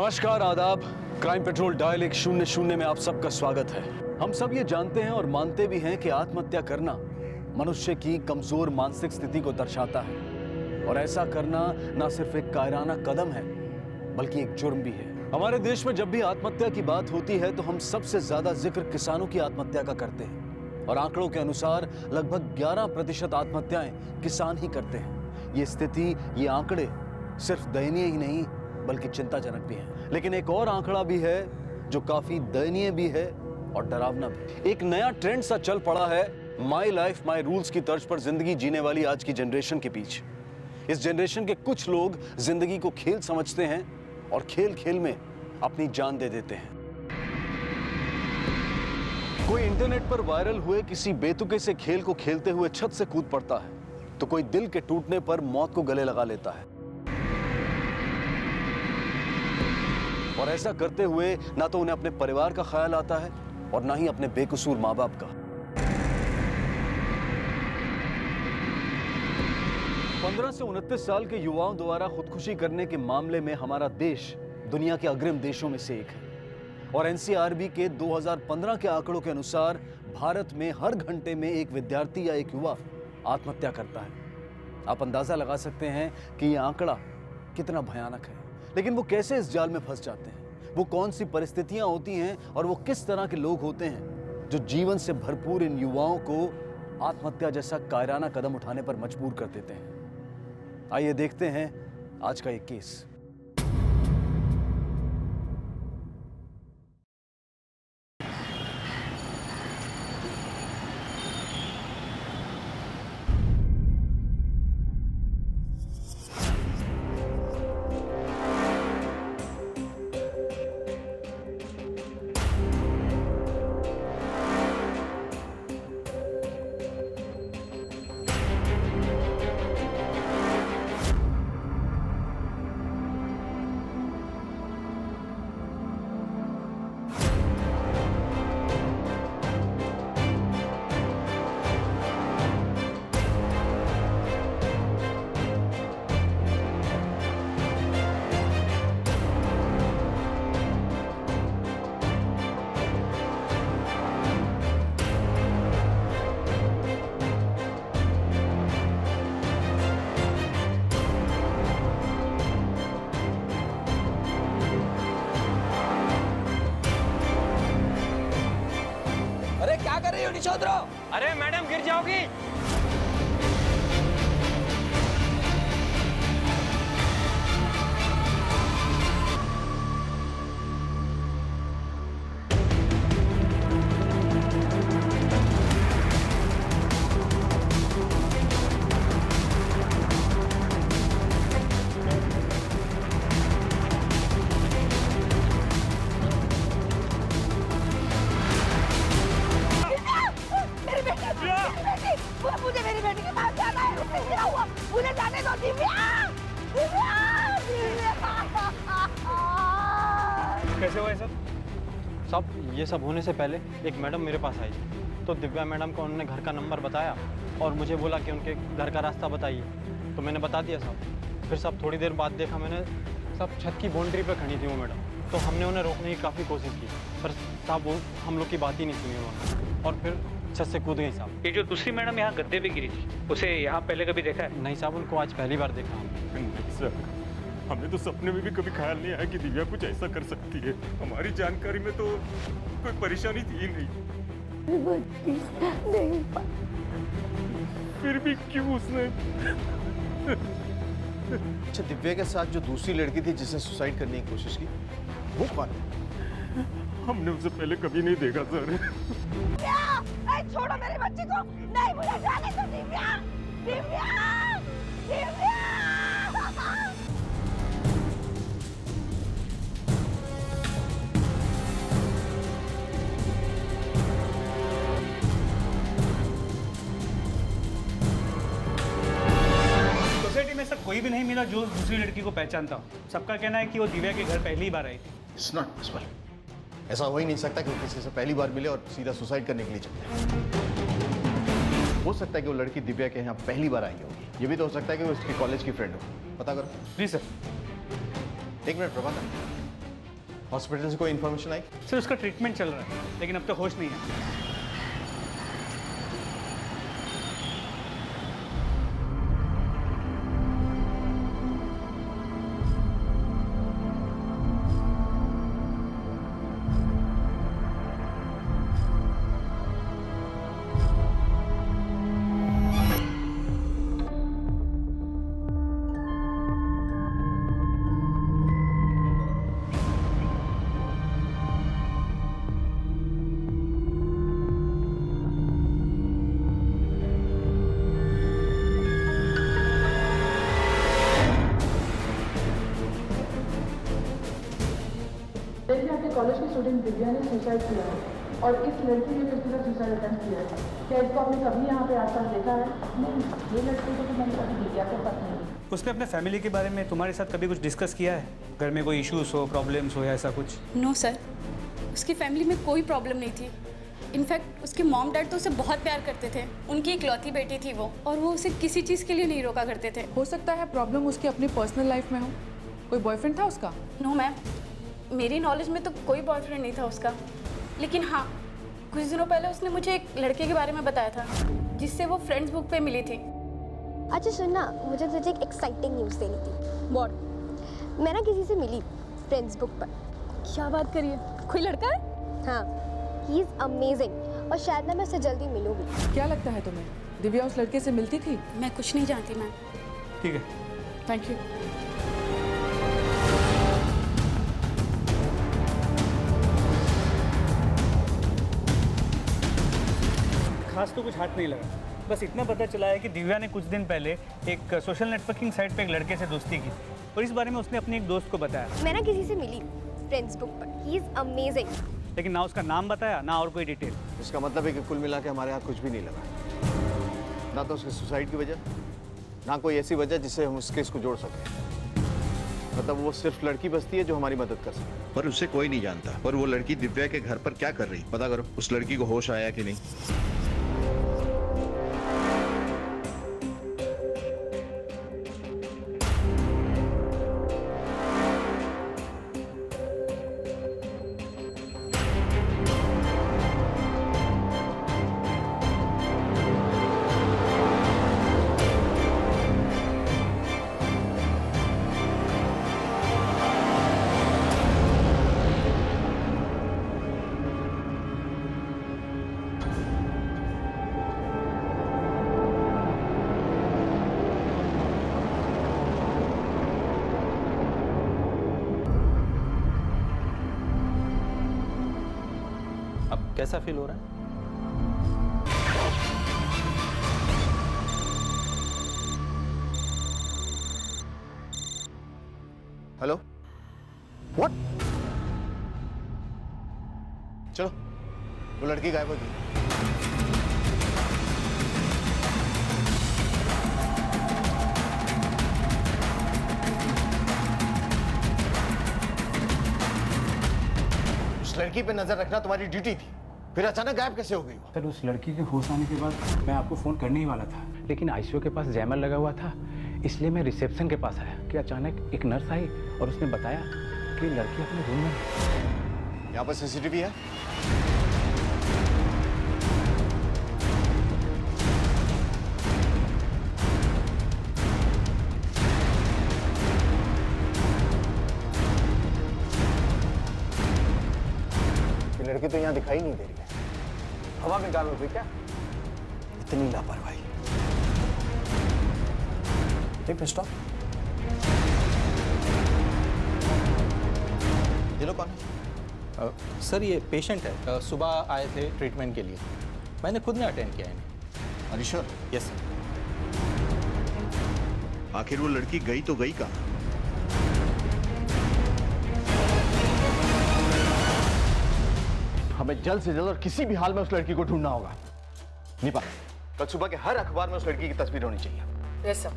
नमस्कार, आदाब। Crime petrol dial 100 में आप सबका स्वागत है। हम सब ये जानते हैं और मानते भी हैं कि आत्महत्या करना मनुष्य की कमजोर मानसिक स्थिति को दर्शाता है और ऐसा करना न सिर्फ एक कायराना कदम है बल्कि एक जुर्म भी है। हमारे देश में जब भी आत्महत्या की बात होती है तो हम सबसे ज्यादा जिक्र किसानों की आत्महत्या का करते हैं और आंकड़ों के अनुसार लगभग 11% आत्महत्याएं किसान ही करते हैं। ये स्थिति, ये आंकड़े सिर्फ दयनीय ही नहीं बल्कि चिंताजनक भी है। लेकिन एक और आंकड़ा भी है जो काफी दयनीय भी है और डरावना भी। एक नया ट्रेंड सा चल पड़ा है माई लाइफ माई रूल्स की तर्ज पर जिंदगी जीने वाली आज की जनरेशन के पीछे। इस जनरेशन के कुछ लोग जिंदगी को खेल समझते हैं और खेल खेल में अपनी जान दे देते हैं। कोई इंटरनेट पर वायरल हुए किसी बेतुके से खेल को खेलते हुए छत से कूद पड़ता है तो कोई दिल के टूटने पर मौत को गले लगा लेता है। और ऐसा करते हुए ना तो उन्हें अपने परिवार का ख्याल आता है और ना ही अपने बेकसूर मां बाप का। 15 से 29 साल के युवाओं द्वारा खुदकुशी करने के मामले में हमारा देश दुनिया के अग्रिम देशों में से एक है और एनसीआरबी के 2015 के आंकड़ों के अनुसार भारत में हर घंटे में एक विद्यार्थी या एक युवा आत्महत्या करता है। आप अंदाजा लगा सकते हैं कि यह आंकड़ा कितना भयानक है। लेकिन वो कैसे इस जाल में फंस जाते हैं, वो कौन सी परिस्थितियां होती हैं और वो किस तरह के लोग होते हैं जो जीवन से भरपूर इन युवाओं को आत्महत्या जैसा कायराना कदम उठाने पर मजबूर कर देते हैं। आइए देखते हैं आज का एक केस। अरे मैडम गिर जाओगी। मुझे मेरी बेटी के पास जाना है, उसने गिरा हुआ, मुझे जाने दो। दिव्या, दिव्या, कैसे हुआ सब? सब ये सब होने से पहले एक मैडम मेरे पास आई तो दिव्या मैडम को उन्होंने घर का नंबर बताया और मुझे बोला कि उनके घर का रास्ता बताइए, तो मैंने बता दिया सब। फिर सब थोड़ी देर बाद देखा मैंने सब छत की बाउंड्री पे खड़ी थी वो मैडम, तो हमने उन्हें रोकने की काफ़ी कोशिश की पर साहब वो हम लोग की बात ही नहीं सुनी उन्होंने और फिर छत से कूद गई साहब। ये जो दूसरी मैडम यहाँ गद्दे पे गिरी थी, उसे यहाँ पहले कभी देखा है? नहीं साहब, उनको आज पहली बार देखा नहीं सर, हमने तो सपने में भी कभी ख्याल नहीं आया कि दिव्या कुछ ऐसा कर सकती है। हमारी जानकारी में तो कोई परेशानी थी ही नहीं। फिर भी क्यों उसने? अच्छा, दिव्या के साथ जो दूसरी लड़की थी जिसने सुसाइड करने की कोशिश की, वो कौन है? हमने उसे पहले कभी नहीं देखा सर। छोड़ो मेरे बच्चे को, नहीं मुझे जाने दो। दिव्या, दिव्या, दिव्या। सोसाइटी में ऐसा कोई भी नहीं मिला जो दूसरी लड़की को पहचानता हो। सबका कहना है कि वो दिव्या के घर पहली बार आई थी। It's not possible. ऐसा हो ही नहीं सकता कि वो किसी से पहली बार मिले और सीधा सुसाइड करने के लिए चले। हो सकता है कि वो लड़की दिव्या के यहाँ पहली बार आई होगी। ये भी तो हो सकता है कि वो उसकी कॉलेज की फ्रेंड हो। पता करो। जी सर। एक मिनट प्रभाकर, हॉस्पिटल से कोई इन्फॉर्मेशन आई? सर उसका ट्रीटमेंट चल रहा है लेकिन अब तक होश नहीं है। देखिए आपके कॉलेज की स्टूडेंट दिव्या ने सुसाइड किया है और इस लड़की ने फिर पूरा सुसाइड अटेम्प्ट किया है। क्या इसको आपने कभी यहाँ पे आसपास देखा है? नहीं, ये लड़की को तो मैंने कभी दिव्या के साथ नहीं देखी। उसने अपने फैमिली के बारे में तुम्हारे साथ कभी कुछ डिस्कस किया है? घर में कोई इश्यूज हो, प्रॉब्लम्स हो या ऐसा कुछ? नो सर, उसकी फैमिली में कोई प्रॉब्लम नहीं थी। इनफैक्ट उसके मॉम डैड तो उसे बहुत प्यार करते थे। उनकी इकलौती बेटी थी वो, और वो उसे किसी चीज़ के लिए नहीं रोका करते थे। हो सकता है प्रॉब्लम उसकी अपनी पर्सनल लाइफ में हो। कोई बॉयफ्रेंड था उसका? नो मैम, मेरी नॉलेज में तो कोई बॉयफ्रेंड नहीं था उसका। लेकिन हाँ, कुछ दिनों पहले उसने मुझे एक लड़के के बारे में बताया था जिससे वो फ्रेंड्स बुक पे मिली थी। अच्छा सुनना, मुझे तुझे एक एक्साइटिंग न्यूज़ देनी थी। व्हाट? मैं ना किसी से मिली फ्रेंड्स बुक पर। क्या बात करिए, कोई लड़का है? हाँ, ही इज़ अमेजिंग और शायद ना मैं उससे जल्दी मिलूंगी। क्या लगता है तुम्हें, दिव्या उस लड़के से मिलती थी? मैं कुछ नहीं जानती मैम। ठीक है। Thank you. खास तो कुछ हाथ नहीं लगा, बस इतना पता चला है कि दिव्या ने कुछ दिन पहले एक सोशल नेटवर्किंग साइट पे एक लड़के से दोस्ती की और इस बारे में उसने अपने एक दोस्त को बताया। मैं ना किसी से मिली फ्रेंड्स बुक पर। He is amazing. लेकिन ना उसका नाम बताया ना और कोई डिटेल। इसका मतलब है कि कुल मिला के हमारे हाथ कुछ भी नहीं लगा, ना तो उसके सुसाइड की वजह, ना कोई ऐसी वजह जिससे हम उस केस को जोड़ सकें। मतलब वो सिर्फ लड़की बसती है जो हमारी मदद कर सके। पर उसे कोई नहीं जानता। पर वो लड़की दिव्या के घर पर क्या कर रही, पता करो। उस लड़की को होश आया कि नहीं? अब कैसा फील हो रहा है? Hello, what? चलो, वो लड़की गायब हो गई। उस लड़की पे नजर रखना तुम्हारी ड्यूटी थी, फिर अचानक गायब कैसे हो गई वो? सर उस लड़की के होश आने के बाद मैं आपको फ़ोन करने ही वाला था, लेकिन आईसीयू के पास जैमर लगा हुआ था, इसलिए मैं रिसेप्शन के पास आया कि अचानक एक नर्स आई और उसने बताया कि लड़की अपने रूम में है। यहाँ पर सीसीटीवी है? ये लड़की तो यहाँ दिखाई नहीं दे रही है। हवा में गायब हो गई क्या? इतनी लापरवाही। स्टॉप। ये लोग कौन है? सर ये पेशेंट है, सुबह आए थे ट्रीटमेंट के लिए। मैंने खुद ने अटेंड किया है। Are you sure? Yes sir. आखिर वो लड़की गई तो गई कहाँ? हमें जल्द से जल्द और किसी भी हाल में उस लड़की को ढूंढना होगा। नीपा, कल सुबह के हर अखबार में उस लड़की की तस्वीर होनी चाहिए। Yes sir.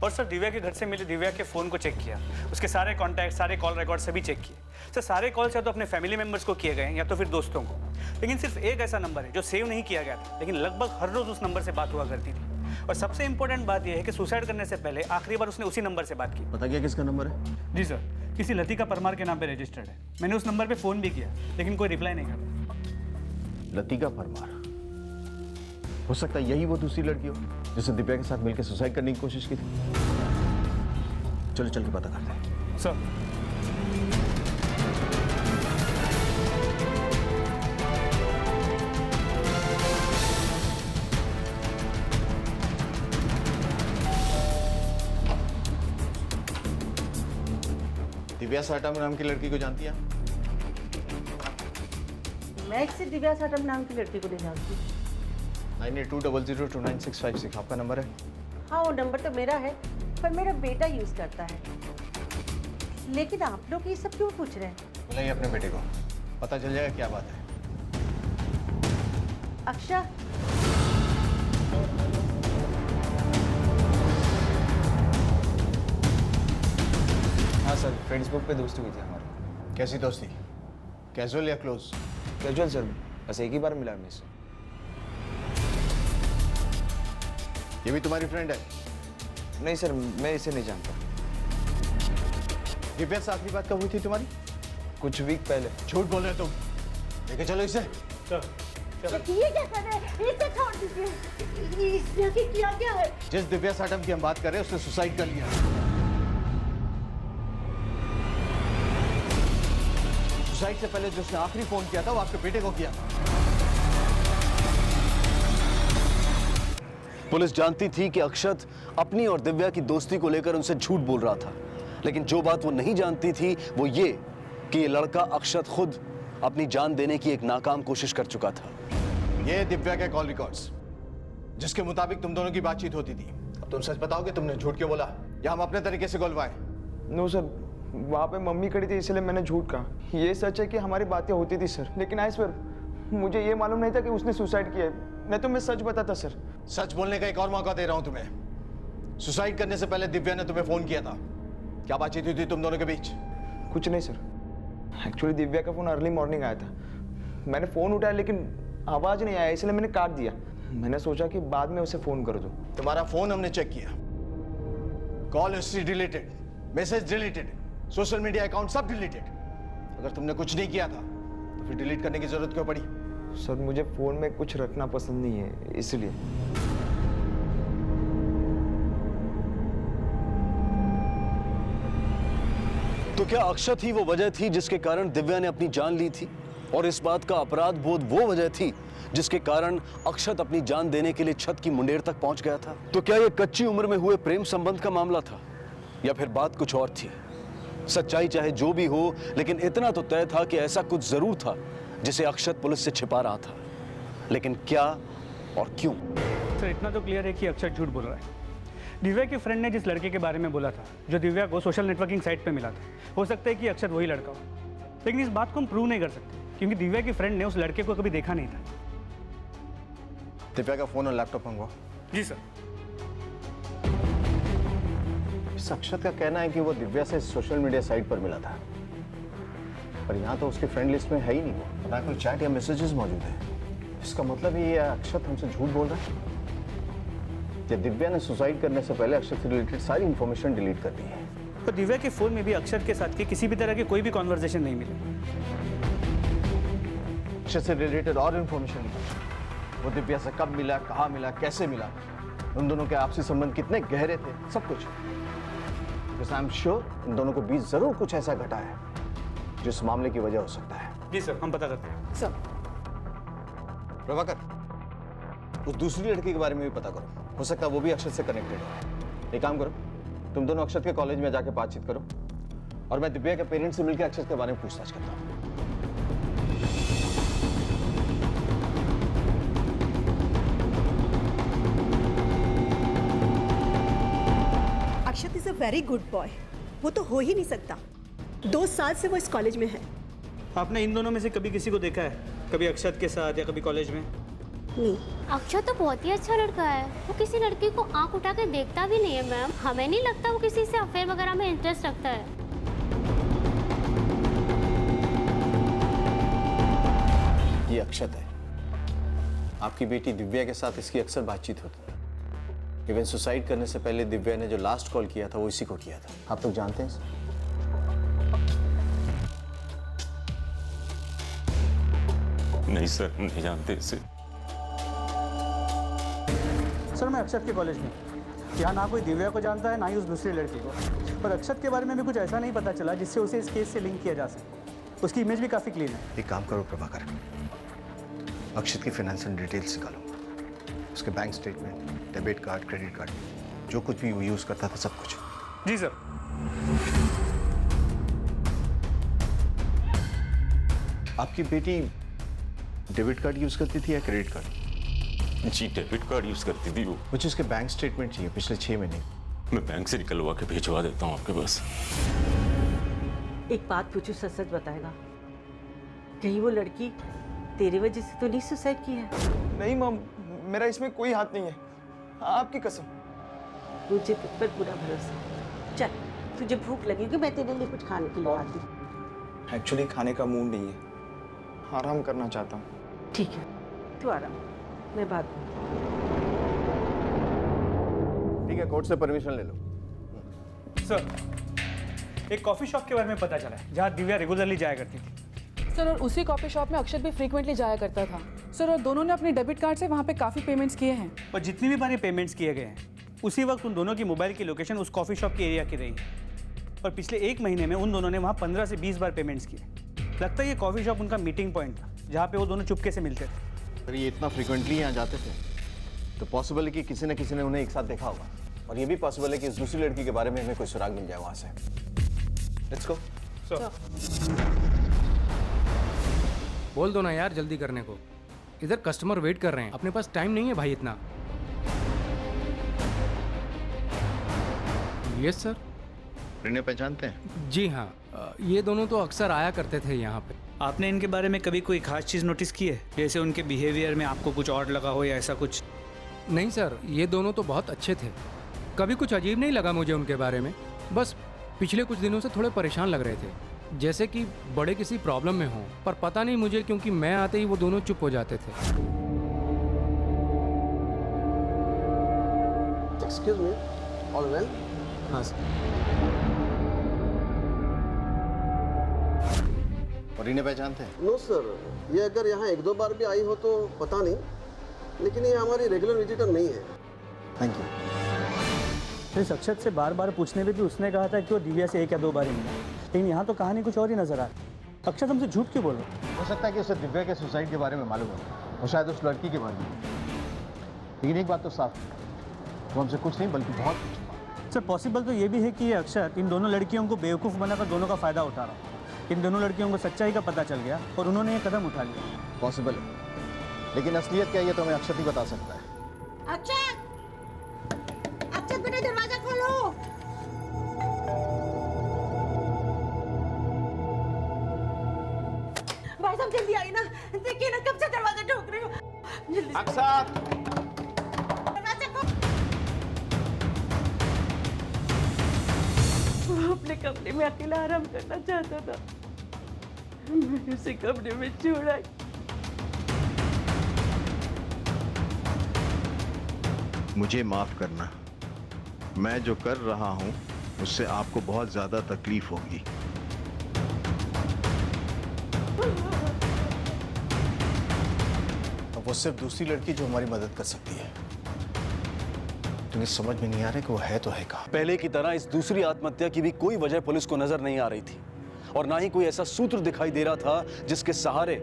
और सर दिव्या के घर से मिले दिव्या के फ़ोन को चेक किया, उसके सारे कॉन्टैक्ट, सारे कॉल रिकॉर्ड सभी चेक किए। सर सारे कॉल्स या तो अपने फैमिली मेंबर्स को किए गए या तो फिर दोस्तों को, लेकिन सिर्फ एक ऐसा नंबर है जो सेव नहीं किया गया था, लेकिन लगभग हर रोज़ उस नंबर से बात हुआ करती थी। और सबसे इम्पोर्टेंट बात यह है कि सुसाइड करने से पहले आखिरी बार उसने उसी नंबर से बात की। पता क्या किसका नंबर है? जी सर, किसी लतिका परमार के नाम पे रजिस्टर्ड है। मैंने उस नंबर पे फ़ोन भी किया लेकिन कोई रिप्लाई नहीं कर। लतिका परमार? हो सकता है यही वो दूसरी लड़की हो जिसने दिव्या के साथ मिलकर सुसाइड करने की कोशिश की थी। चलो चल के पता करते हैं। सर दिव्या साटा नाम की लड़की को जानती है? मैं किसी दिव्या साटम नाम की लड़की को नहीं जानती। 9820029656 आपका नंबर है? हाँ, वो नंबर तो मेरा है, पर मेरा बेटा यूज करता है। लेकिन आप लोग ये सब क्यों पूछ रहे हैं? बुलाइए अपने बेटे को, पता चल जाएगा क्या बात है। अक्षय, हाँ सर, फेसबुक पे दोस्ती हुई थी हमारी। कैसी दोस्ती? कैजुअल या क्लोज? कैजुअल सर, बस एक ही बार मिला मैं इससे। ये भी तुम्हारी फ्रेंड है? नहीं सर, मैं इसे नहीं जानता। दिव्या से आखिरी बात कब हुई थी तुम्हारी? कुछ वीक पहले। झूठ बोल रहे तुम। लेके चलो इसे। ये क्या कर रहे हैं? इसे छोड़ दीजिए। इसने किया क्या है? जिस दिव्या साटम की हम बात कर रहे हैं उसने सुसाइड कर लिया। सुसाइड से पहले जो उसने आखिरी फोन किया था वो आपके बेटे को किया था। पुलिस जानती थी कि अक्षत अपनी और दिव्या की दोस्ती को लेकर उनसे झूठ बोल रहा था, लेकिन जो बात वो नहीं जानती थी वो ये कि ये लड़का अक्षत खुद अपनी जान देने की एक नाकाम कोशिश कर चुका था। ये दिव्या के कॉल रिकॉर्ड्स जिसके मुताबिक तुम दोनों की बातचीत होती थी। अब तुम सच बताओगे तुमने झूठ क्यों बोला या हम अपने तरीके से गोलवाए? नो सर, वहाँ पे मम्मी खड़ी थी इसलिए मैंने झूठ कहा। ये सच है कि हमारी बातें होती थी सर, लेकिन आई स्वेयर मुझे ये मालूम नहीं था कि उसने सुसाइड किया है। नहीं तो मैं सच बताता सर। सच बोलने का एक और मौका दे रहा हूं तुम्हें। सुसाइड करने से पहले दिव्या ने तुम्हें फोन किया था। क्या बातचीत हुई थी तुम दोनों के बीच? कुछ नहीं सर, एक्चुअली दिव्या का फोन अर्ली मॉर्निंग आया था। मैंने फोन उठाया लेकिन आवाज नहीं आया, इसलिए मैंने काट दिया। मैंने सोचा कि बाद में उसे फोन कर दूं। तुम्हारा फोन हमने चेक किया, call history deleted, message deleted, social media account सब डिलीटेड। अगर तुमने कुछ नहीं किया था तो फिर डिलीट करने की जरूरत क्यों पड़ी? सर मुझे फोन में कुछ रखना पसंद नहीं है, इसलिए। तो क्या अक्षत ही वो वजह थी जिसके कारण दिव्या ने अपनी जान ली थी, और इस बात का अपराध बोध वो वजह थी जिसके कारण अक्षत अपनी जान देने के लिए छत की मुंडेर तक पहुंच गया था? तो क्या ये कच्ची उम्र में हुए प्रेम संबंध का मामला था या फिर बात कुछ और थी? सच्चाई चाहे जो भी हो, लेकिन इतना तो तय था कि ऐसा कुछ जरूर था जिसे अक्षत पुलिस से छिपा रहा था। लेकिन क्या और क्यों? सर इतना तो क्लियर है कि अक्षत झूठ बोल रहा है। दिव्या के फ्रेंड ने जिस लड़के के बारे में बोला था जो दिव्या को सोशल नेटवर्किंग साइट पे मिला था, हो सकता है कि अक्षत वही लड़का हो, लेकिन इस बात को हम प्रूव नहीं कर सकते क्योंकि दिव्या की फ्रेंड ने उस लड़के को कभी देखा नहीं था। दिव्या का फोन और लैपटॉप मंगवाओ। जी सर। इस अक्षत का कहना है कि वो दिव्या से सोशल मीडिया साइट पर मिला था, पर यहाँ तो उसकी फ्रेंड लिस्ट में है ही नहीं वो। ना कोई चैट या मैसेजेस मौजूद है। इसका मतलब ये अक्षत हमसे झूठ बोल रहा है या दिव्या ने सुसाइड करने से पहले अक्षत से रिलेटेड सारी इंफॉर्मेशन डिलीट कर दी है। तो दिव्या के फोन में भी अक्षत के साथ के किसी भी तरह के कोई भी कॉन्वर्सेशन नहीं मिले। अक्षत से रिलेटेड और इंफॉर्मेशन निकालो। वो दिव्या से कब मिला, कहाँ मिला, कैसे मिला, उन दोनों के आपसी संबंध कितने गहरे थे, सब कुछ। आई एम श्योर इन दोनों के बीच जरूर कुछ ऐसा घटा है जो इस मामले की वजह हो सकता है। जी सर, हम पता करते हैं। सर प्रभाकर, उस दूसरी लड़की के बारे में भी पता करो, हो सकता है वो भी अक्षत से कनेक्टेड हो। एक काम करो, तुम दोनों अक्षत के कॉलेज में जाके बातचीत करो और मैं दिव्या के पेरेंट्स से मिलकर अक्षत के बारे में पूछताछ करता हूँ। Akshat is a very good boy. वो तो हो ही नहीं सकता। 2 साल से वो इस कॉलेज में है। आपने इन दोनों में से कभी किसी को देखा है, कभी अक्षत के साथ या कभी कॉलेज में? नहीं। अक्षत तो बहुत ही अच्छा लड़का है। वो किसी लड़की को आंख उठा के देखता भी नहीं है मैम। हमें नहीं लगता वो किसी से अफेयर वगैरह में इंटरेस्ट रखता है। ये अक्षत है, आपकी बेटी दिव्या के साथ इसकी अक्सर बातचीत होती है। इवन सुसाइड करने से पहले दिव्या ने जो लास्ट कॉल किया था वो इसी को किया था। आप लोग जानते हैं इसे? नहीं सर, नहीं जानते इसे। सर मैं अक्षत के कॉलेज में यहाँ ना कोई दिव्या को जानता है ना ही उस दूसरी लड़की को, पर अक्षत के बारे में भी कुछ ऐसा नहीं पता चला जिससे उसे इस केस से लिंक किया जा सके। उसकी इमेज भी काफ़ी क्लीन है। एक काम करो प्रभाकर, अक्षत की फाइनेंशियल डिटेल्स निकालो, उसके bank statement, debit card, credit card, जो कुछ भी वो यूज़ करता था सब कुछ। जी सर। आपकी बेटी डेबिट कार्ड यूज़ करती थी या क्रेडिट कार्ड? जी डेबिट कार्ड यूज करती थी वो। मुझे उसके बैंक स्टेटमेंट चाहिए पिछले 6 महीने। मैं बैंक से निकलवा के भिजवा देता हूँ आपके पास। एक बात पूछूं, सच सच बताएगा? कहीं वो लड़की तेरी वजह से तो नहीं सुसाइड की है? नहीं मम, मेरा इसमें कोई हाथ नहीं है, आपकी कसम। मुझे तुझ पर पूरा भरोसा। चल, तुझे भूख लगेगी, मैं तेरे लिए कुछ खाने के लिए आती। एक्चुअली खाने का मूड नहीं है, आराम करना चाहता हूँ। ठीक है, तू आराम, मैं बात में। ठीक है, कोर्ट से परमिशन ले लो। सर एक कॉफ़ी शॉप के बारे में पता चला है जहाँ दिव्या रेगुलरली जाया करती थी। सर और उसी कॉफ़ी शॉप में अक्षत भी फ्रीक्वेंटली जाया करता था सर, और दोनों ने अपने डेबिट कार्ड से वहाँ पे काफ़ी पेमेंट्स किए हैं। और जितनी भी बारी पेमेंट्स किए गए हैं उसी वक्त उन दोनों की मोबाइल की लोकेशन उस कॉफ़ी शॉप के एरिया की रही है। और पिछले 1 महीने में उन दोनों ने वहाँ 15 से 20 बार पेमेंट्स किए। लगता है ये कॉफ़ी शॉप उनका मीटिंग पॉइंट था जहाँ पे वो दोनों चुपके से मिलते थे। अगर ये इतना फ्रिक्वेंटली यहाँ जाते थे तो पॉसिबल है कि किसी न किसी ने उन्हें एक साथ देखा होगा, और ये भी पॉसिबल है कि इस दूसरी लड़की के बारे में हमें कोई सुराग मिल जाए वहाँ से। Let's go. बोल दो ना यार जल्दी करने को, इधर कस्टमर वेट कर रहे हैं, अपने पास टाइम नहीं है भाई इतना। Yes sir. इन्हें पहचानते हैं? जी हाँ, ये दोनों तो अक्सर आया करते थे यहाँ पे। आपने इनके बारे में कभी कोई खास चीज़ नोटिस की है, जैसे उनके बिहेवियर में आपको कुछ और लगा हो या ऐसा कुछ? नहीं सर, ये दोनों तो बहुत अच्छे थे, कभी कुछ अजीब नहीं लगा मुझे उनके बारे में। बस पिछले कुछ दिनों से थोड़े परेशान लग रहे थे, जैसे कि बड़े किसी प्रॉब्लम में हों, पर पता नहीं मुझे क्योंकि मैं आते ही वो दोनों चुप हो जाते थे। Excuse me, all well? हाँ सर। और इन्हें पहचानते हैं? नो सर, ये अगर यहाँ 1-2 बार भी आई हो तो पता नहीं, लेकिन ये हमारी रेगुलर विजिटर नहीं है। Thank you. इस अक्षत से बार बार पूछने पे भी उसने कहा था कि वो दिव्या से 1 या 2 बार ही मिला, लेकिन यहाँ तो कहानी कुछ और ही नजर आ रही। अक्षत हमसे झूठ क्यों बोल रहा? हो सकता है कि उसे दिव्या के सुसाइड के बारे में मालूम हो, और शायद उस लड़की के बारे में। लेकिन एक बात तो साफ है, वो हमसे कुछ नहीं बल्कि बहुत कुछ। सर पॉसिबल तो ये भी है कि ये अक्षत इन दोनों लड़कियों को बेवकूफ़ बनाकर दोनों का फ़ायदा उठा रहा है। इन दोनों लड़कियों को सच्चाई का पता चल गया और उन्होंने ये कदम उठा लिया। पॉसिबल है, लेकिन असलियत क्या है ये तो हमें अक्षत ही बता सकता है। अक्षत बेटा, दरवाजा खोलो। भाई साहब जल्दी आई ना, देखिए ना कब से दरवाजा ठोक रहे हो। जल्दी से। अक्षत! दरवाजा खोलो। वो अपने कमरे में अकेला आराम करना चाहता था, मैंने उसे कमरे में छोड़ा। मुझे माफ करना, मैं जो कर रहा हूं उससे आपको बहुत ज्यादा तकलीफ होगी। अब वो सिर्फ दूसरी लड़की जो हमारी मदद कर सकती है, तुम्हें समझ में नहीं आ रहा कि वो है तो है कहाँ। पहले की तरह इस दूसरी आत्महत्या की भी कोई वजह पुलिस को नजर नहीं आ रही थी, और ना ही कोई ऐसा सूत्र दिखाई दे रहा था जिसके सहारे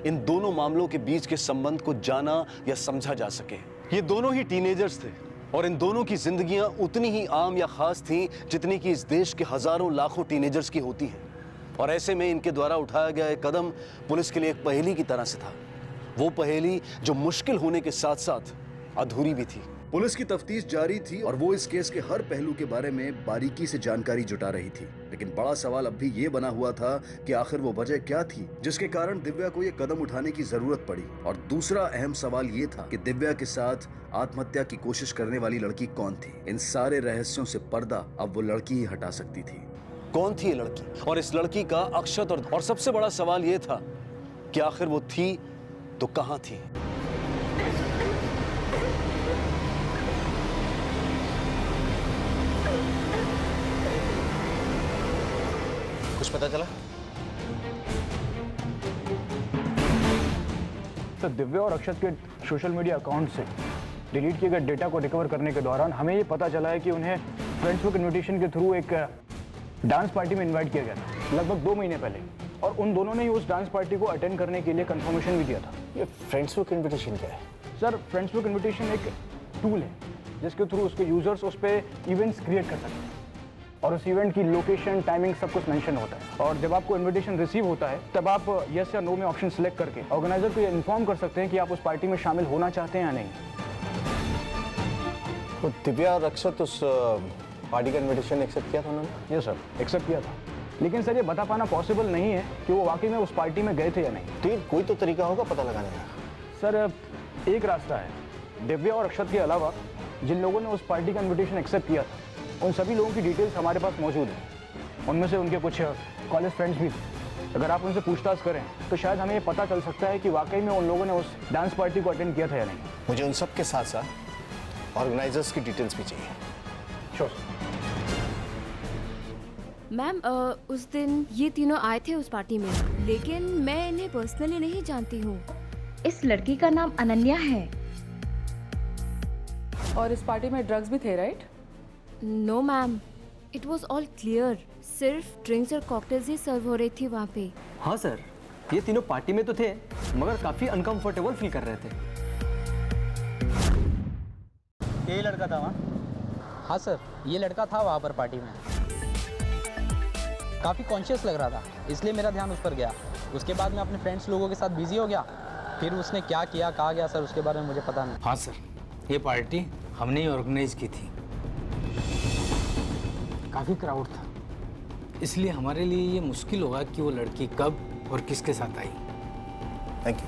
इन दोनों मामलों के बीच के संबंध को जाना या समझा जा सके। ये दोनों ही टीनेजर्स थे, और इन दोनों की जिंदगियां उतनी ही आम या खास थीं जितनी कि इस देश के हजारों लाखों टीनेजर्स की होती हैं। और ऐसे में इनके द्वारा उठाया गया एक कदम पुलिस के लिए एक पहेली की तरह से था, वो पहेली जो मुश्किल होने के साथ साथ अधूरी भी थी। पुलिस की तफ्तीश जारी थी और वो इस केस के हर पहलू के बारे में बारीकी से जानकारी जुटा रही थी, लेकिन बड़ा सवाल अब भी ये बना हुआ था कि आखिर वो वजह क्या थी जिसके कारण दिव्या को ये कदम उठाने की जरूरत पड़ी। और दूसरा अहम सवाल ये था कि दिव्या के साथ आत्महत्या की कोशिश करने वाली लड़की कौन थी। इन सारे रहस्यों से पर्दा अब वो लड़की ही हटा सकती थी। कौन थी ये लड़की, और इस लड़की का अक्षत और सबसे बड़ा सवाल ये था कि आखिर वो थी तो कहां थी। पता चला? सर, दिव्या और अक्षत के सोशल मीडिया अकाउंट से डिलीट किए गए डेटा को रिकवर करने के दौरान हमें ये पता चला है कि उन्हें फ्रेंड्स इनविटेशन के थ्रू एक डांस पार्टी में इनवाइट किया गया था लगभग 2 महीने पहले, और उन दोनों ने ही उस डांस पार्टी को अटेंड करने के लिए कंफर्मेशन भी दिया था। ये फ्रेंड्स बुक इनविटेशन क्या है? सर, फ्रेंड्स बुक इनविटेशन एक टूल है जिसके थ्रू उसके यूजर्स उस पर इवेंट्स क्रिएट कर सकते हैं और उस इवेंट की लोकेशन, टाइमिंग सब कुछ मेंशन होता है। और जब आपको इनविटेशन रिसीव होता है तब आप यस या नो में ऑप्शन सेलेक्ट करके ऑर्गेनाइजर को ये इन्फॉर्म कर सकते हैं कि आप उस पार्टी में शामिल होना चाहते हैं या नहीं। तो दिव्या और अक्षत उस पार्टी का इनविटेशन एक्सेप्ट किया था उन्होंने? यस सर, एक्सेप्ट किया था, लेकिन सर ये बता पाना पॉसिबल नहीं है कि वो वाकई में उस पार्टी में गए थे या नहीं। तो ये कोई तो तरीका होगा पता लगाने का। सर, एक रास्ता है, दिव्या और अक्षत के अलावा जिन लोगों ने उस पार्टी का इनविटेशन एक्सेप्ट किया था उन सभी लोगों की डिटेल्स हमारे पास मौजूद है। उनमें से उनके कुछ कॉलेज फ्रेंड्स भी थे। अगर आप उनसे पूछताछ करें तो शायद हमें ये पता चल सकता है कि वाकई में उन लोगों ने उस डांस पार्टी को अटेंड किया था या नहीं। मुझे उन सब के साथ साथ ऑर्गेनाइजर्स की डिटेल्स भी चाहिए। श्योर। मैम, उस दिन ये तीनों आए थे उस पार्टी में, लेकिन मैं इन्हें पर्सनली नहीं जानती हूँ। इस लड़की का नाम अनन्या है। और इस पार्टी में ड्रग्स भी थे, right? No ma'am, it was all clear. सिर्फ ड्रिंक्स और कॉकटेल्स ही सर्व हो रही थी वहाँ पे। हाँ सर, ये तीनों पार्टी में तो थे मगर काफ़ी अनकंफर्टेबल फील कर रहे थे। यही लड़का था वहाँ? हाँ सर, ये लड़का था वहाँ पर पार्टी में। काफ़ी कॉन्शियस लग रहा था, इसलिए मेरा ध्यान उस पर गया। उसके बाद मैं अपने फ्रेंड्स लोगों के साथ बिजी हो गया। फिर उसने क्या किया, कहाँ गया सर, उसके बारे में मुझे पता नहीं। हाँ सर, ये पार्टी हमने ही ऑर्गेनाइज की थी। काफ़ी क्राउड था, इसलिए हमारे लिए ये मुश्किल होगा कि वो लड़की कब और किसके साथ आई। Thank you.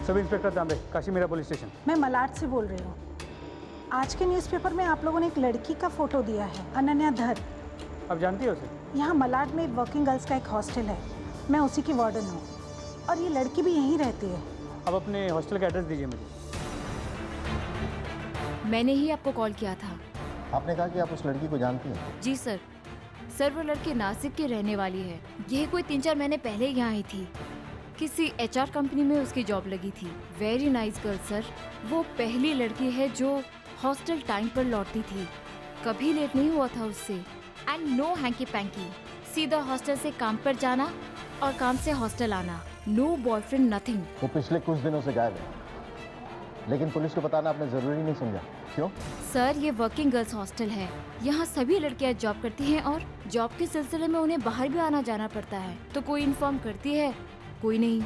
Sub inspector Tambe, Kashimira police station. मैं मलाड से बोल रही हूँ। आज के न्यूज़पेपर में आप लोगों ने एक लड़की का फोटो दिया है, अनन्या धर। आप जानती हो उसे? यहाँ मलाड में एक वर्किंग गर्ल्स का एक हॉस्टल है, मैं उसी की वार्डन हूँ और ये लड़की भी यहीं रहती है। अब अपने हॉस्टल का एड्रेस दीजिए मुझे। मैंने ही आपको कॉल किया था। आपने कहा कि आप उस लड़की को जानती हैं? जी सर। सर, वो लड़की नासिक की रहने वाली है। यह कोई 3-4 महीने पहले यहाँ आई थी। किसी HR कंपनी में उसकी जॉब लगी थी। Very nice girl sir. वो पहली लड़की है जो हॉस्टल टाइम पर लौटती थी, कभी लेट नहीं हुआ था उससे। एंड नो हैंकी पैंकी, सीधा हॉस्टल से काम पर जाना और काम से हॉस्टल आना। No boyfriend, nothing. वो पिछले कुछ दिनों से गायब है, लेकिन पुलिस को बताना आपने जरूरी नहीं समझा। क्यों? सर, ये वर्किंग गर्ल्स हॉस्टल है। यहाँ सभी लड़कियाँ जॉब करती हैं और जॉब के सिलसिले में उन्हें बाहर भी आना जाना पड़ता है। तो कोई इन्फॉर्म करती है, कोई नहीं।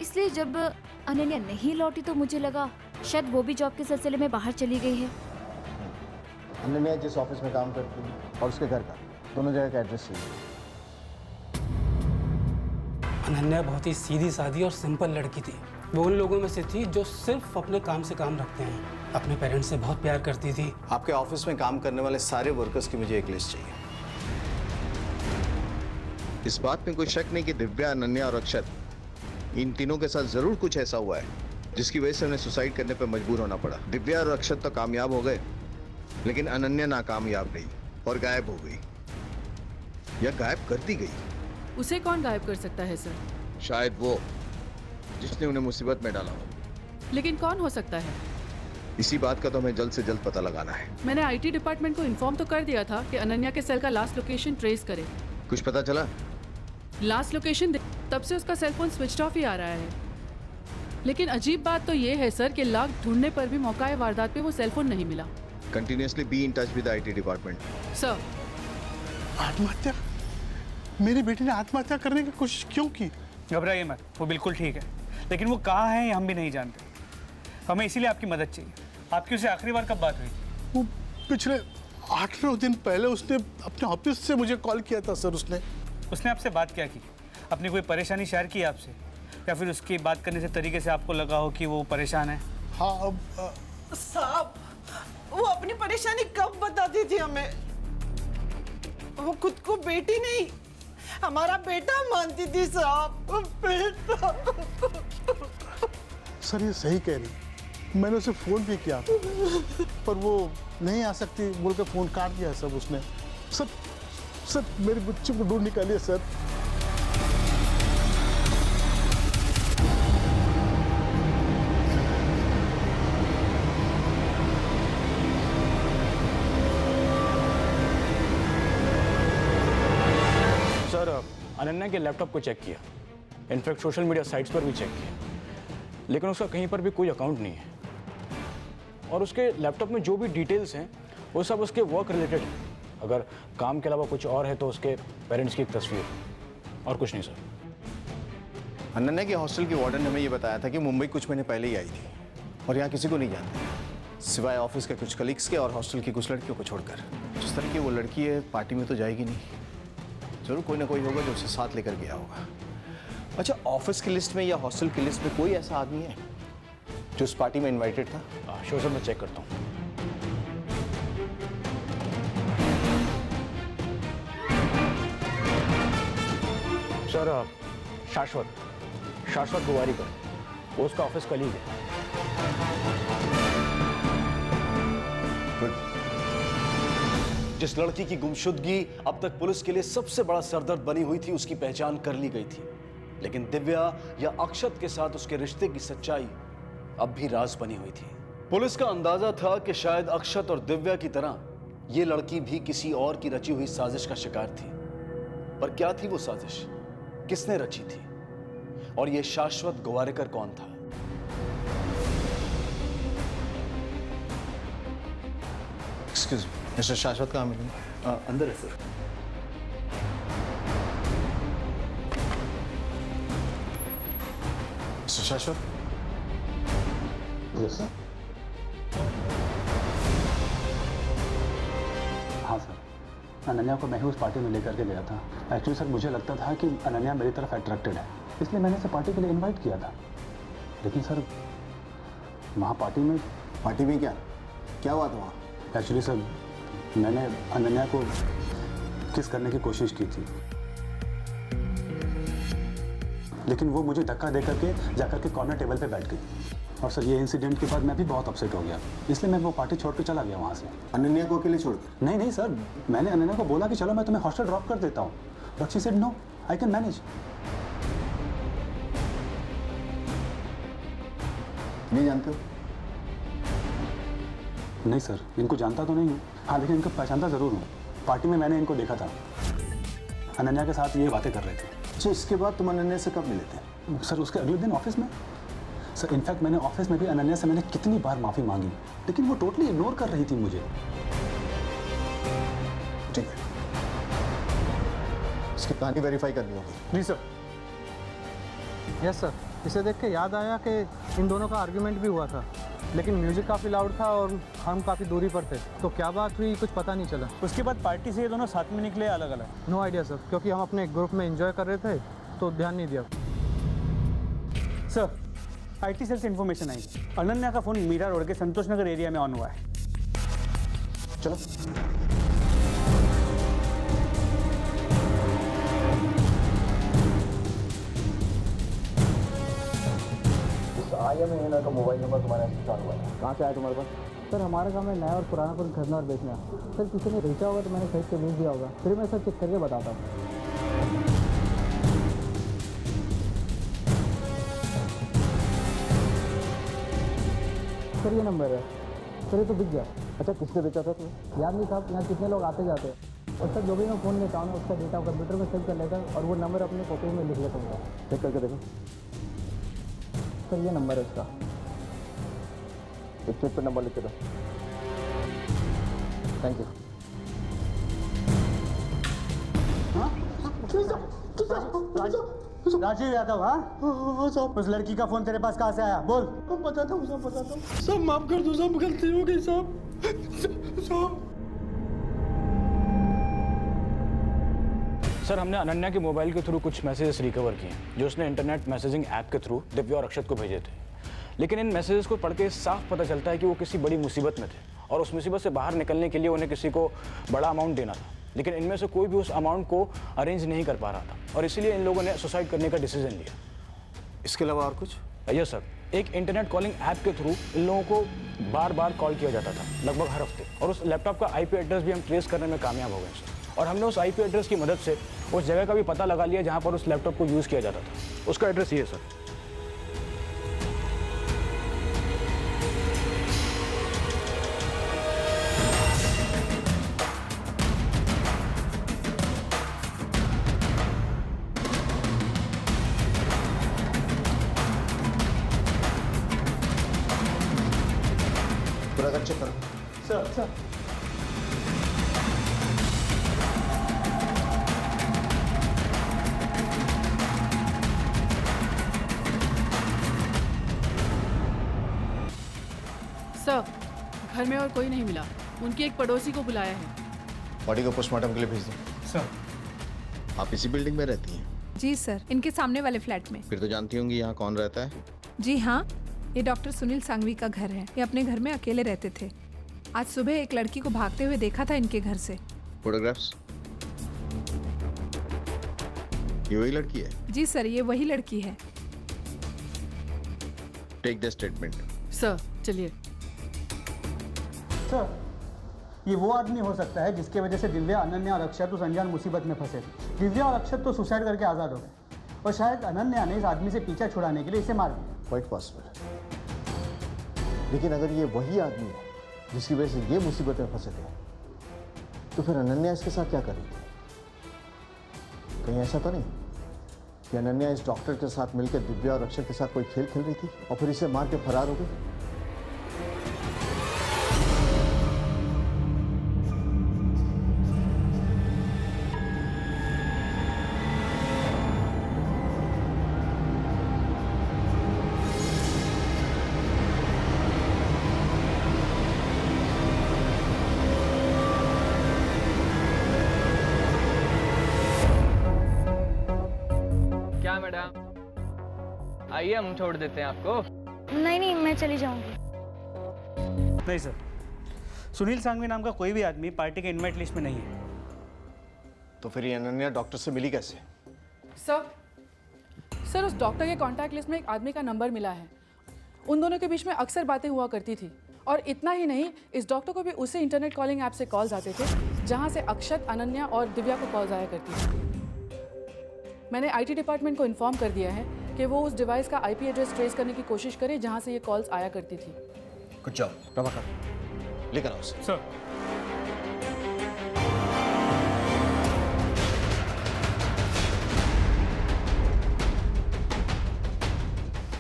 इसलिए जब अनन्या नहीं लौटी तो मुझे लगा शायद वो भी जॉब के सिलसिले में बाहर चली गई है। अनन्या जिस ऑफिस में काम करती है और उसके घर का, दोनों जगह का एड्रेस चाहिए। अनन्या बहुत ही सीधी सादी और सिंपल लड़की थी। वो उन लोगों में से थी जो सिर्फ अपने काम से काम रखते हैं। अपने पेरेंट्स से बहुत प्यार करती थी। आपके ऑफिस में काम करने वाले सारे वर्कर्स की मुझे एक लिस्ट चाहिए। इस बात में कोई शक नहीं कि दिव्या, अनन्या और अक्षत, इन तीनों के साथ जरूर कुछ ऐसा हुआ है जिसकी वजह से उन्हें सुसाइड करने पर मजबूर होना पड़ा। दिव्या और अक्षत तो कामयाब हो गए, लेकिन अनन्या नाकामयाब रही और गायब हो गई, या गायब कर दी गई। उसे कौन गायब कर सकता है सर? शायद वो जिसने उन्हें मुसीबत में डाला हो। लेकिन कौन हो सकता है? इसी बात का तो हमें जल्द से जल्द पता लगाना है। मैंने IT डिपार्टमेंट को इन्फॉर्म तो कर दिया था कि अनन्या के सेल का लास्ट लोकेशन ट्रेस करे। कुछ पता चला? लास्ट लोकेशन तब से उसका सेलफोन स्विच ऑफ ही आ रहा है। लेकिन अजीब बात तो ये है सर कि लाख ढूंढने पर भी मौका वारदात पे वो सेलफोन नहीं मिला। Continuously be in touch with IT department. Sir, आत्महत्या? मेरी बेटी ने आत्महत्या करने की कोशिश क्यों की? घबराइए मत, वो बिल्कुल ठीक है, लेकिन वो कहाँ है ये हम भी नहीं जानते। हमें इसीलिए आपकी मदद चाहिए। आपकी उससे आखिरी बार कब बात हुई? वो पिछले 8-9 दिन पहले उसने अपने ऑफिस से मुझे कॉल किया था सर। उसने आपसे बात क्या की? अपनी कोई परेशानी शेयर की आपसे, या फिर उसकी बात करने से तरीके से आपको लगा हो कि वो परेशान है? हाँ अब साहब, वो अपनी परेशानी कब बताती थी हमें? वो खुद को बेटी नहीं, हमारा बेटा मानती थी साहब। बेटा। सर ये सही कह रही, मैंने उसे फ़ोन भी किया था पर वो नहीं आ सकती बोल के फ़ोन काट दिया सब उसने। सर मेरी बच्ची को ढूंढ निकालिए सर। सर अनन्या के लैपटॉप को चेक किया, इनफैक्ट सोशल मीडिया साइट्स पर भी चेक किया, लेकिन उसका कहीं पर भी कोई अकाउंट नहीं है। और उसके लैपटॉप में जो भी डिटेल्स हैं वो सब उसके वर्क रिलेटेड है। अगर काम के अलावा कुछ और है तो उसके पेरेंट्स की एक तस्वीर, और कुछ नहीं सर। अनन्या के हॉस्टल की वार्डन ने हमें ये बताया था कि मुंबई कुछ महीने पहले ही आई थी और यहाँ किसी को नहीं जानती सिवाय ऑफिस के कुछ कलीग्स के और हॉस्टल की कुछ लड़कियों को छोड़कर। जिस तरह की वो लड़की है पार्टी में तो जाएगी नहीं, जरूर कोई ना कोई होगा जो उसे साथ लेकर गया होगा। अच्छा, ऑफिस की लिस्ट में या हॉस्टल की लिस्ट में कोई ऐसा आदमी है जो उस पार्टी में इनवाइटेड था? श्योर सर, मैं चेक करता हूँ। सर शाश्वत गोवारीकर, वो उसका ऑफिस कलीग है। जिस लड़की की गुमशुदगी अब तक पुलिस के लिए सबसे बड़ा सरदर्द बनी हुई थी, उसकी पहचान कर ली गई थी, लेकिन दिव्या या अक्षत के साथ उसके रिश्ते की सच्चाई अब भी राज बनी हुई थी। पुलिस का अंदाजा था कि शायद अक्षत और दिव्या की तरह ये लड़की भी किसी और की रची हुई साजिश का शिकार थी। पर क्या थी वो साजिश, किसने रची थी, और ये शाश्वत गोवारीकर कौन था? एक्सक्यूज मी, मिस्टर शाश्वत कहाँ मिलेंगे? अंदर है सर। मिस्टर शाश्वत। Yes sir. हाँ सर, अनन्या को मैं ही उस पार्टी में लेकर के गया था। एक्चुअली सर मुझे लगता था कि अनन्या मेरी तरफ अट्रैक्टेड है, इसलिए मैंने इसे पार्टी के लिए इनवाइट किया था। लेकिन सर वहाँ पार्टी में क्या हुआ था वहाँ? एक्चुअली सर मैंने अनन्या को किस करने की कोशिश की थी, लेकिन वो मुझे धक्का दे करके जाकर के कॉर्नर टेबल पे बैठ गई। और सर ये इंसिडेंट के बाद मैं भी बहुत अपसेट हो गया, इसलिए मैं वो पार्टी छोड़ के चला गया वहाँ से। अनन्या को अकेले छोड़कर? नहीं सर, मैंने अनन्या को बोला कि चलो मैं तुम्हें हॉस्टल ड्रॉप कर देता हूँ, but she said no, I can manage. नहीं जानते हो? नहीं सर, इनको जानता तो नहीं हूँ, हाँ लेकिन इनको पहचानता ज़रूर हूँ। पार्टी में मैंने इनको देखा था, अनन्या के साथ ये बातें कर रहे थे। अच्छा, इसके बाद तुम अनन्या से कब मिले थे? सर उसके अगले दिन ऑफिस में। सर इनफैक्ट मैंने ऑफिस में भी अनन्या से मैंने कितनी बार माफ़ी मांगी, लेकिन वो टोटली इग्नोर कर रही थी मुझे। ठीक है, इसकी कहानी वेरीफाई करनी होगी। जी सर। यस सर, इसे देख के याद आया कि इन दोनों का आर्ग्यूमेंट भी हुआ था, लेकिन म्यूजिक काफ़ी लाउड था और हम काफ़ी दूरी पर थे, तो क्या बात हुई कुछ पता नहीं चला। उसके बाद पार्टी से ये दोनों साथ में निकले अलग अलग? नो आइडिया सर, क्योंकि हम अपने ग्रुप में एंजॉय कर रहे थे तो ध्यान नहीं दिया। सर IT सेल से इन्फॉर्मेशन आई, अनन्या का फ़ोन मीरा रोड के संतोष नगर एरिया में ऑन हुआ है। चलो। IMENR का मोबाइल नंबर तुम्हारे इंस्टॉल हुआ है, कहाँ से आया तुम्हारे पास? सर हमारा काम है नया और पुराना फोन खरीदना और बेचना। सर किसी ने बेचा होगा तो मैंने खरीद के बेच दिया होगा, फिर मैं सर चेक करके बताता हूँ। सर ये नंबर है सर, ये तो बिक गया। अच्छा, किसने बेचा था तुम्हें? याद नहीं साहब, यहाँ कितने लोग आते जाते हैं, और सर जो भी मैं फ़ोन लेता हूँ उसका डेटा कंप्यूटर में सेव कर लेता और वो नंबर अपने कॉपी में लिख लेता हूँ। चेक करके देखो। सर ये नंबर है उसका। एक चेक पर नंबर लिख के दो। Thank you. राजीव यादव? हाँ साहब। उस लड़की का फोन तेरे पास कहाँ से आया, बोल। बताता हूँ साहब, बताता हूँ। सब माफ कर दो साहब, गलती हो गई साहब। सर हमने अनन्या के मोबाइल के थ्रू कुछ मैसेजेस रिकवर किए हैं जो उसने इंटरनेट मैसेजिंग ऐप के थ्रू दिव्या और अक्षत को भेजे थे। लेकिन इन मैसेजेस को पढ़ के साफ पता चलता है कि वो किसी बड़ी मुसीबत में थे और उस मुसीबत से बाहर निकलने के लिए उन्हें किसी को बड़ा अमाउंट देना था, लेकिन इनमें से कोई भी उस अमाउंट को अरेंज नहीं कर पा रहा था और इसीलिए इन लोगों ने सुसाइड करने का डिसीजन लिया। इसके अलावा और कुछ? यस सर, एक इंटरनेट कॉलिंग ऐप के थ्रू इन लोगों को बार बार कॉल किया जाता था, लगभग हर हफ्ते, और उस लैपटॉप का IP एड्रेस भी हम ट्रेस करने में कामयाब हो गए सर। और हमने उस IP एड्रेस की मदद से उस जगह का भी पता लगा लिया जहाँ पर उस लैपटॉप को यूज़ किया जाता था। उसका एड्रेस ये है सर। पूरा चेक करो। सर घर में और कोई नहीं मिला। उनकी एक पड़ोसी को बुलाया है। बॉडी को पोस्टमार्टम के लिए भेज दो। सर आप इसी बिल्डिंग में रहती हैं? जी सर, इनके सामने वाले फ्लैट में। फिर तो जानती होंगी यहाँ कौन रहता है? जी हाँ, ये डॉक्टर सुनील सांघवी का घर है। ये अपने घर में अकेले रहते थे। आज सुबह एक लड़की को भागते हुए देखा था इनके घर से। फोटोग्राफ्स? ये वही लड़की है? जी सर, ये वही लड़की है। Take the statement. सर चलिए। सर, ये वो आदमी हो सकता है जिसकी वजह से दिव्या, अनन्या और अक्षत उस अनजान मुसीबत में फंसे थे। दिव्या और अक्षत तो सुसाइड करके आज़ाद हो गए और शायद अनन्या ने इस आदमी से पीछा छुड़ाने के लिए इसे मार दिया। Quite possible. लेकिन अगर ये वही आदमी है जिसकी वजह से ये मुसीबत में फंसे थे, तो फिर अनन्या इसके साथ क्या कर रही थी? कहीं ऐसा तो नहीं कि अनन्या इस डॉक्टर के साथ मिलकर दिव्या और अक्षत के साथ कोई खेल खेल रही थी और फिर इसे मार के फरार हो गई? क्या मैडम, आइए हम छोड़ देते हैं आपको। नहीं, मैं चली जाऊंगी। नहीं सर, सुनील सांघवी नाम का कोई भी आदमी पार्टी के इनवाइट लिस्ट में नहीं है। तो फिर ये अनन्या डॉक्टर से मिली कैसे? सर उस डॉक्टर के कांटेक्ट लिस्ट में एक आदमी का नंबर मिला है। उन दोनों के बीच में अक्सर बातें हुआ करती थी। और इतना ही नहीं, इस डॉक्टर को भी उसी इंटरनेट कॉलिंग ऐप से कॉल्स आते थे जहां से अक्षत, अनन्या और दिव्या को कॉल्स आया करती थी। मैंने IT डिपार्टमेंट को इन्फॉर्म कर दिया है कि वो उस डिवाइस का IP एड्रेस ट्रेस करने की कोशिश करे जहां से ये कॉल्स आया करती थी। कुछ जाओ प्रभाकर, लेकर आओ उसे। सर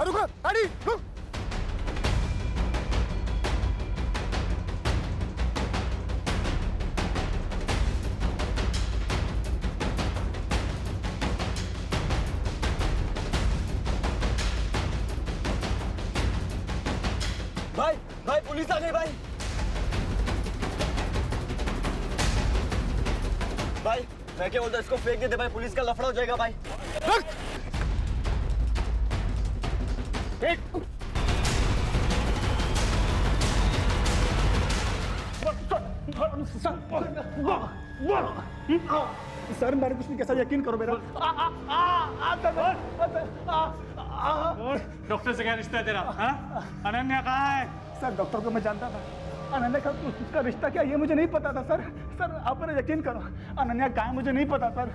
रुको, अरे रुक। भाई पुलिस आ गई भाई। भाई मैं क्या बोलता, इसको फेंक देते भाई, पुलिस का लफड़ा हो जाएगा भाई। सर मैंने कुछ नहीं, कैसा यकीन करो मेरा। डॉक्टर से क्या रिश्ता है तेरा? अनन्या कहाँ है? सर डॉक्टर को मैं जानता था, अनन्या का उसका रिश्ता क्या ये मुझे नहीं पता था सर। सर आप मेरा यकीन करो, अनन्या कहाँ है मुझे नहीं पता सर।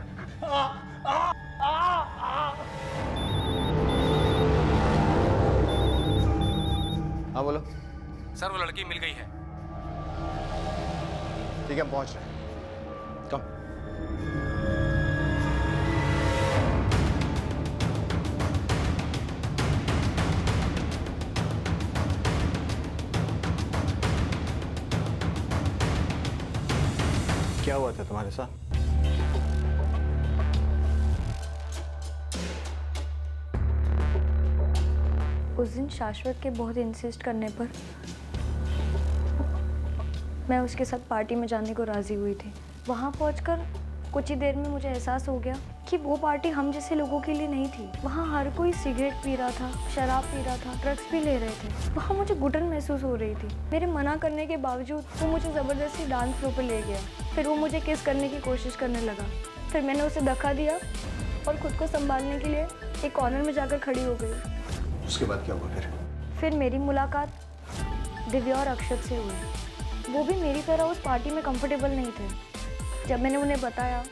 हाँ बोलो। सर वो लड़की मिल गई है। ठीक है, हम पहुंच रहे हैं। कम। क्या हुआ था तुम्हारे साथ? उस दिन शाश्वत के बहुत इंसिस्ट करने पर मैं उसके साथ पार्टी में जाने को राजी हुई थी। वहाँ पहुंचकर कुछ ही देर में मुझे एहसास हो गया कि वो पार्टी हम जैसे लोगों के लिए नहीं थी। वहाँ हर कोई सिगरेट पी रहा था, शराब पी रहा था, ड्रग्स भी ले रहे थे। वहाँ मुझे घुटन महसूस हो रही थी। मेरे मना करने के बावजूद वो मुझे ज़बरदस्ती डांस फ्लोर पर ले गया। फिर वो मुझे किस करने की कोशिश करने लगा। फिर मैंने उसे धक्का दिया और खुद को संभालने के लिए एक कॉर्नर में जाकर खड़ी हो गई। उसके बाद क्या हुआ फिर मेरी मुलाकात दिव्या और अक्षत से हुई। वो भी मेरी तरह उस पार्टी में कंफर्टेबल नहीं थे। जब मैंने उन्हें बताया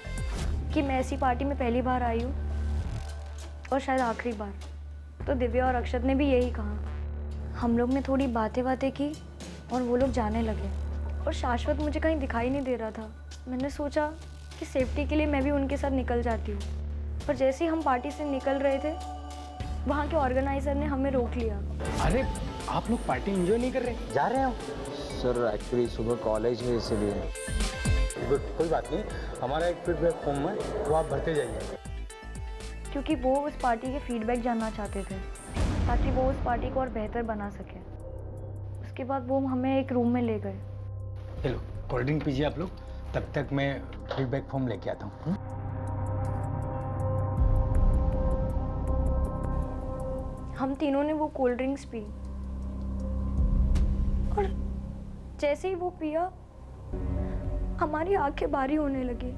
कि मैं ऐसी पार्टी में पहली बार आई हूँ और शायद आखिरी बार, तो दिव्या और अक्षत ने भी यही कहा। हम लोग ने थोड़ी बातें की और वो लोग जाने लगे और शाश्वत मुझे कहीं दिखाई नहीं दे रहा था। मैंने सोचा कि सेफ्टी के लिए मैं भी उनके साथ निकल जाती हूँ, पर जैसे ही हम पार्टी से निकल रहे थे वहाँ के ऑर्गेनाइजर ने हमें रोक लिया। अरे आप लोग पार्टी एंजॉय नहीं कर रहे, जा रहे हो? सर एक्चुअली सुबह कॉलेज है इसलिए। कोई बात नहीं, हमारा एक फीडबैक फॉर्म है तो आप भरते जाइए। क्योंकि वो उस पार्टी के फीडबैक जानना चाहते थे ताकि वो उस पार्टी को और बेहतर बना सके। उसके बाद वो हमें एक रूम में ले गए। चलो कोल्ड ड्रिंक पीजिए आप लोग, तब तक मैं फीडबैक फॉर्म लेके आता हूँ। हम तीनों ने वो कोल्ड ड्रिंक्स पी और जैसे ही वो पिया हमारी आंखें बारी होने लगी।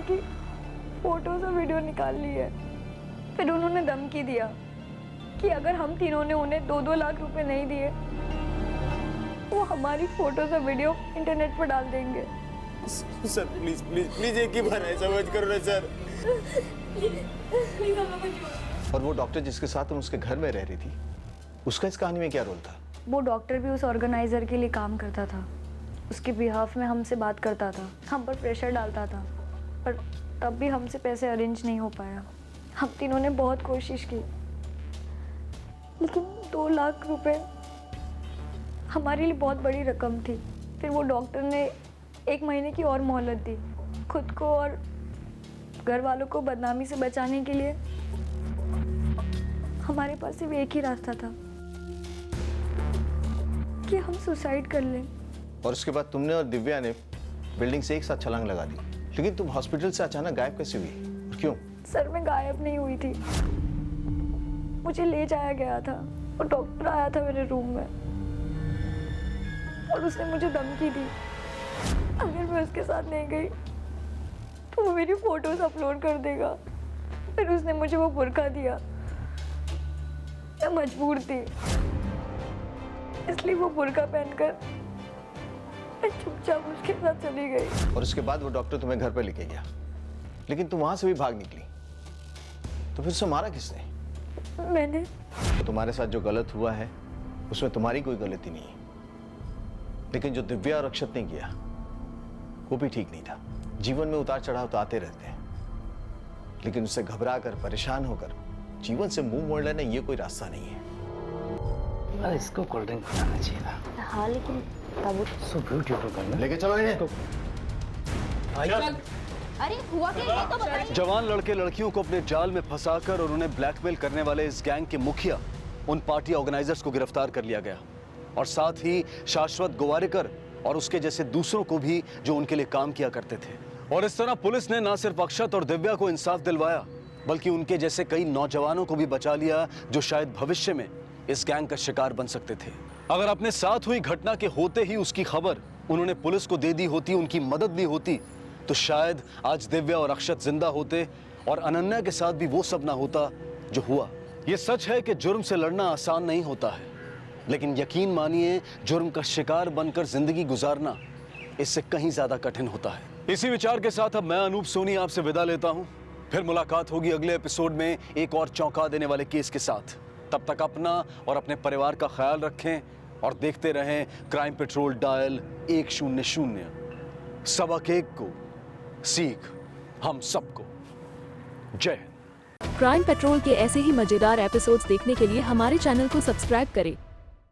की फोटोज और वीडियो निकाल ली है। फिर उन्होंने धमकी दिया कि अगर हम तीनों ने उन्हें 2-2 लाख रुपए नहीं दिए वो हमारी फोटोज और वीडियो इंटरनेट पर डाल देंगे। सर प्लीज प्लीज प्लीज एक ही बार ऐसा मत करो ना सर। और वो डॉक्टर जिसके साथ तुम उसके घर में रह रही थी, उसका इस कहानी में क्या रोल था? वो डॉक्टर भी उस ऑर्गेनाइजर के लिए काम करता था। उसके बिहाफ में हमसे बात करता था, हम पर प्रेशर डालता था, पर तब भी हमसे पैसे अरेंज नहीं हो पाया। हम तीनों ने बहुत कोशिश की, लेकिन 2 लाख रुपए हमारे लिए बहुत बड़ी रकम थी। फिर वो डॉक्टर ने 1 महीने की और मोहलत दी। खुद को और घर वालों को बदनामी से बचाने के लिए हमारे पास सिर्फ एक ही रास्ता था कि हम सुसाइड कर लें। और उसके बाद तुमने और दिव्या ने बिल्डिंग से एक साथ छलांग लगा दी। लेकिन तुम हॉस्पिटल से अचानक गायब कैसे हुई? क्यों? सर मैं गायब नहीं हुई थी, मुझे ले जाया गया था और डॉक्टर आया था मेरे रूम में और उसने मुझे धमकी दी अगर मैं उसके साथ नहीं गई तो वो मेरी फोटोज अपलोड कर देगा। फिर उसने मुझे वो बुर्का दिया, मैं मजबूर थी इसलिए वो बुर्का पहनकर मैं चुपचाप उसके साथ चली गई। और उसके बाद वो डॉक्टर तुम्हें घर पर लेके गया, लेकिन तुम वहां से भी भाग निकली, तो फिर उसे मारा किसने? मैंने। तो तुम्हारे साथ जो गलत हुआ है उसमें तुम्हारी कोई गलती नहीं है, लेकिन जो दिव्या और अक्षत ने किया वो भी ठीक नहीं था। जीवन में उतार चढ़ाव तो आते रहते हैं, लेकिन उससे घबरा कर परेशान होकर जीवन से मुंह मोड़ लेना ये कोई रास्ता नहीं है। इसको कोल्ड ड्रिंक पिलाना चाहिए था। हाँ लेकिन सो ब्यूटीफुल करना। लेके चलो इन्हें। अरे हुआ क्या ये तो बताइए। जवान लड़के लड़कियों को अपने जाल में फंसाकर और उन्हें ब्लैकमेल करने वाले इस गैंग के मुखिया उन पार्टी ऑर्गेनाइजर्स को गिरफ्तार कर लिया गया और साथ ही शाश्वत गोवारिकर और उसके जैसे दूसरों को भी जो उनके लिए काम किया करते थे। और इस तरह पुलिस ने न सिर्फ अक्षत और दिव्या को इंसाफ दिलवाया, बल्कि उनके जैसे कई नौजवानों को भी बचा लिया जो शायद भविष्य में इस गैंग का शिकार बन सकते थे। अगर अपने साथ हुई घटना के होते ही उसकी खबर उन्होंने पुलिस को दे दी होती, उनकी मदद ली होती, तो शायद आज दिव्या और अक्षत जिंदा होते और अनन्या के साथ भी वो सब ना होता जो हुआ। ये सच है कि जुर्म से लड़ना आसान नहीं होता है, लेकिन यकीन मानिए जुर्म का शिकार बनकर जिंदगी गुजारना इससे कहीं ज्यादा कठिन होता है। इसी विचार के साथ अब मैं अनूप सोनी आपसे विदा लेता हूं। फिर मुलाकात होगी अगले एपिसोड में एक और चौंका देने वाले केस के साथ। तब तक अपना और अपने परिवार का ख्याल रखें और देखते रहें क्राइम पेट्रोल डायल 100। 1:15 को सीख हम सबको। जय हिंद। क्राइम पेट्रोल के ऐसे ही मजेदार एपिसोड्स देखने के लिए हमारे चैनल को सब्सक्राइब करें